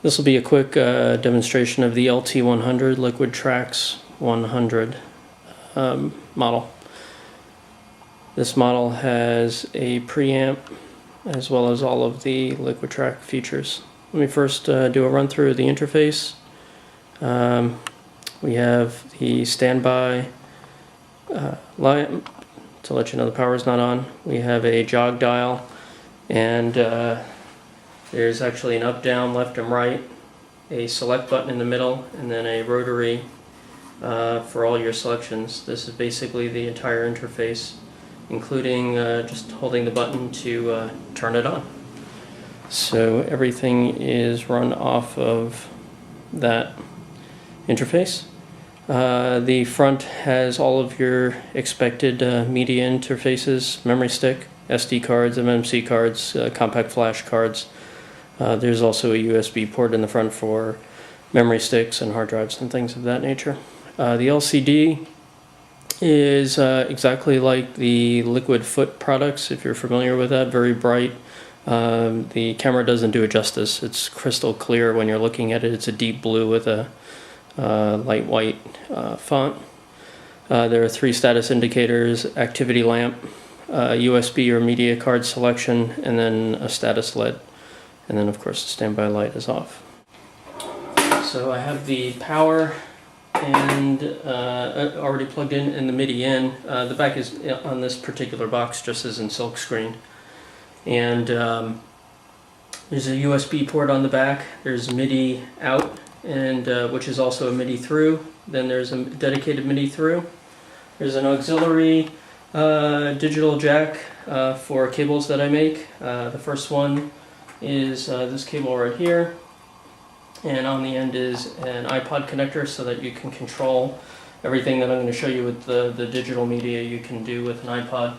This will be a quick demonstration of the LT-100 Liquid Trax 100 model. This model has a preamp as well as all of the Liquid Trax features. Let me first do a run through of the interface. We have the standby light to let you know the power is not on. We have a jog dial, and there's actually an up, down, left, and right, a select button in the middle, and then a rotary for all your selections. This is basically the entire interface, including just holding the button to turn it on. So everything is run off of that interface. The front has all of your expected media interfaces: memory stick, SD cards, MMC cards, compact flash cards. There's also a USB port in the front for memory sticks and hard drives and things of that nature. The LCD is exactly like the Liquid Foot products, if you're familiar with that. Very bright. The camera doesn't do it justice. It's crystal clear when you're looking at it. It's a deep blue with a light white font. There are 3 status indicators: activity lamp, USB or media card selection, and then a status LED. And then of course the standby light is off. So I have the power and already plugged in and the MIDI in. The back is on this particular box just as in silkscreen. And there's a USB port on the back. There's MIDI out, and which is also a MIDI through. Then there's a dedicated MIDI through. There's an auxiliary digital jack for cables that I make. The first one is this cable right here, and on the end is an iPod connector so that you can control everything that I'm going to show you with the digital media you can do with an iPod.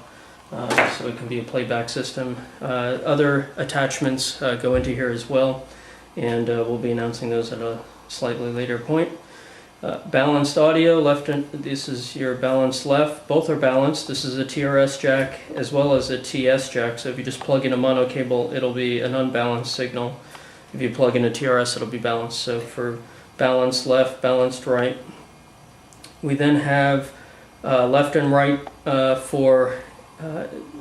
So it can be a playback system. Other attachments go into here as well, and we'll be announcing those at a slightly later point. Balanced audio, left and this is your balanced left. Both are balanced. This is a TRS jack as well as a TS jack, so if you just plug in a mono cable, it'll be an unbalanced signal. If you plug in a TRS, it'll be balanced. So for balanced left, balanced right. We then have left and right for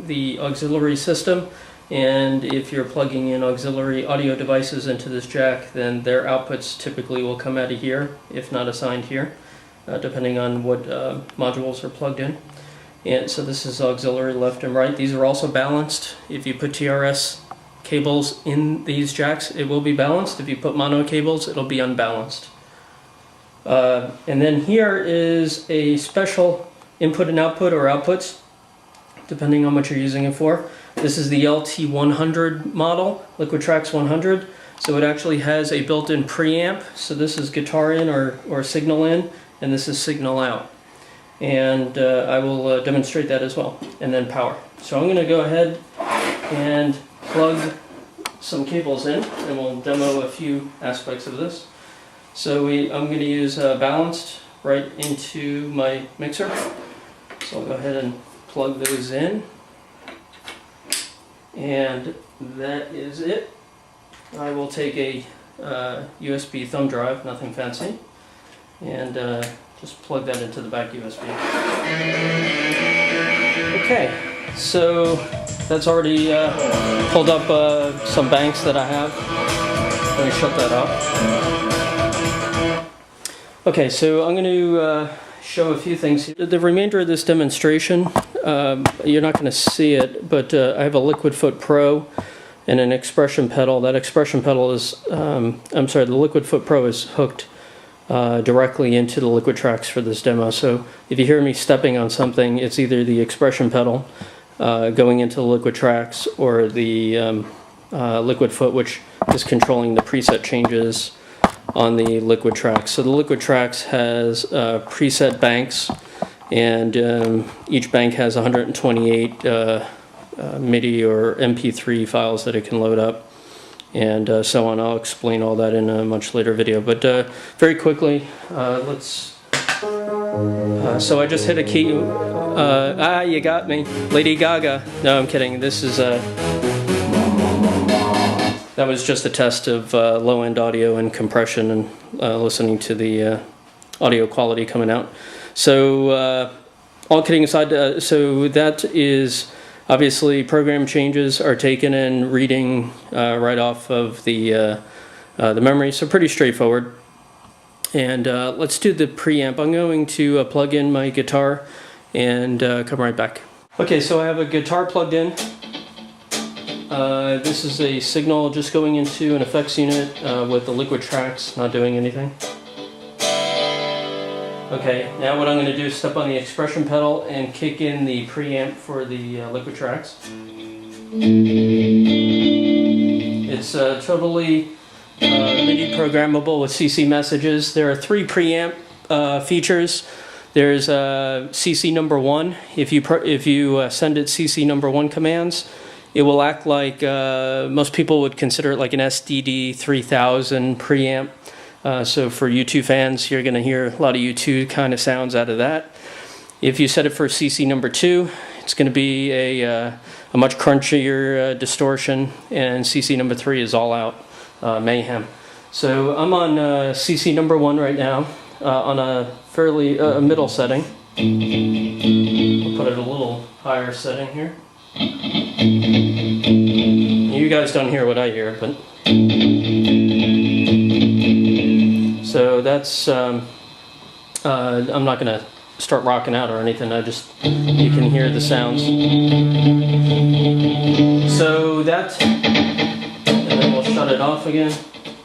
the auxiliary system, and if you're plugging in auxiliary audio devices into this jack, then their outputs typically will come out of here, if not assigned here, depending on what modules are plugged in. And so this is auxiliary left and right. These are also balanced. If you put TRS cables in these jacks, it will be balanced. If you put mono cables, it'll be unbalanced. And then here is a special input and output, or outputs, depending on what you're using it for. This is the LT-100 model, Liquid Trax 100. So it actually has a built-in preamp. So this is guitar in or signal in, and this is signal out. And I will demonstrate that as well. And then power. So I'm going to go ahead and plug some cables in, and we'll demo a few aspects of this. So I'm going to use balanced right into my mixer. So I'll go ahead and plug those in, and that is it. I will take a USB thumb drive, nothing fancy, and just plug that into the back USB. Okay, so that's already pulled up some banks that I have. Let me shut that off. Okay, so I'm going to show a few things. The remainder of this demonstration, you're not going to see it, but I have a Liquid Foot Pro and an expression pedal. That expression pedal is, the Liquid Foot Pro is hooked directly into the Liquid Trax for this demo. So if you hear me stepping on something, it's either the expression pedal going into the Liquid Trax, or the Liquid Foot, which is controlling the preset changes on the Liquid Trax. So the Liquid Trax has preset banks, and each bank has 128 MIDI or MP3 files that it can load up, and so on. I'll explain all that in a much later video, but very quickly, let's... so I just hit a key. You got me. Lady Gaga. No, I'm kidding. This is that was just a test of low-end audio and compression and listening to the audio quality coming out. So all kidding aside, so that is obviously program changes are taken and reading right off of the memory, so pretty straightforward. And let's do the preamp. I'm going to plug in my guitar and come right back. Okay, so I have a guitar plugged in. This is a signal just going into an effects unit with the liquid tracks not doing anything. Okay, now what I'm going to do is step on the expression pedal and kick in the preamp for the liquid tracks. It's totally MIDI programmable with CC messages. There are 3 preamp features. There's CC number 1. If you send it CC number 1 commands, it will act like most people would consider it like an SDD 3000 preamp. So for U2 fans, you're going to hear a lot of U2 kind of sounds out of that. If you set it for CC number 2, it's going to be a much crunchier distortion, and CC number 3 is all out mayhem. So I'm on CC number 1 right now on a fairly middle setting. I'll put it a little higher setting here. You guys don't hear what I hear, but so that's I'm not going to start rocking out or anything. You can hear the sounds. So that, and then we'll shut it off again.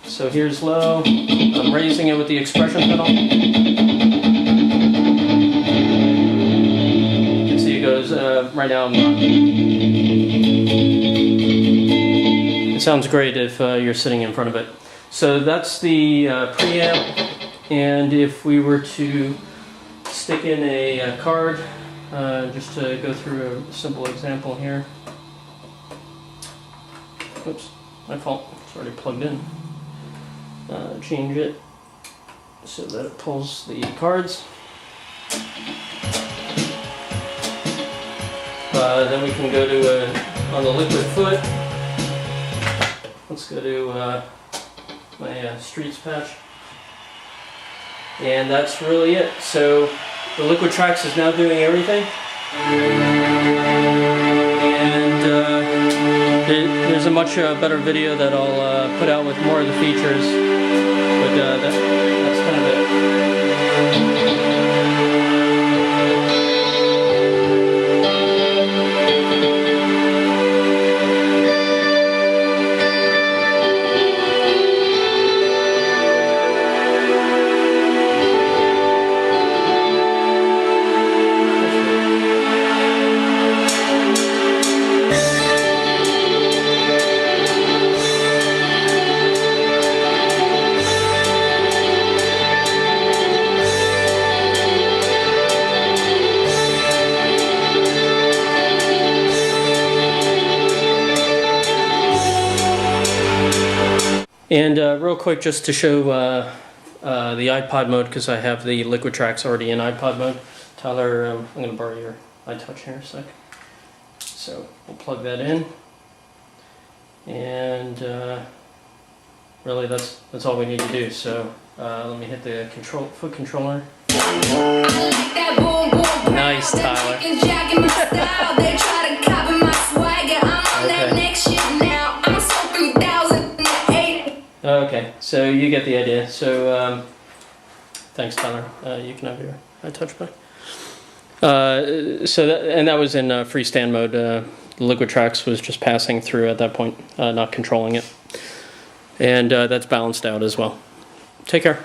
So here's low. I'm raising it with the expression pedal. You can see it goes right now. It sounds great if you're sitting in front of it. So that's the preamp, and if we were to stick in a card, just to go through a simple example here. Oops, my fault, it's already plugged in. Change it so that it pulls the cards. Then we can go to, on the liquid foot, let's go to my streets patch, and that's really it. So the liquid tracks is now doing everything, and there's a much better video that I'll put out with more of the features, but that's kind of it. And real quick, just to show the iPod mode, because I have the liquid tracks already in iPod mode. Tyler, I'm going to borrow your iTouch here a sec. So we'll plug that in, and really that's all we need to do. So let me hit the foot controller. Nice, Tyler. Okay, so you get the idea. So thanks, Tyler. You can have your iTouch back. That was in freestand mode. The liquid tracks was just passing through at that point, not controlling it. And that's balanced out as well. Take care.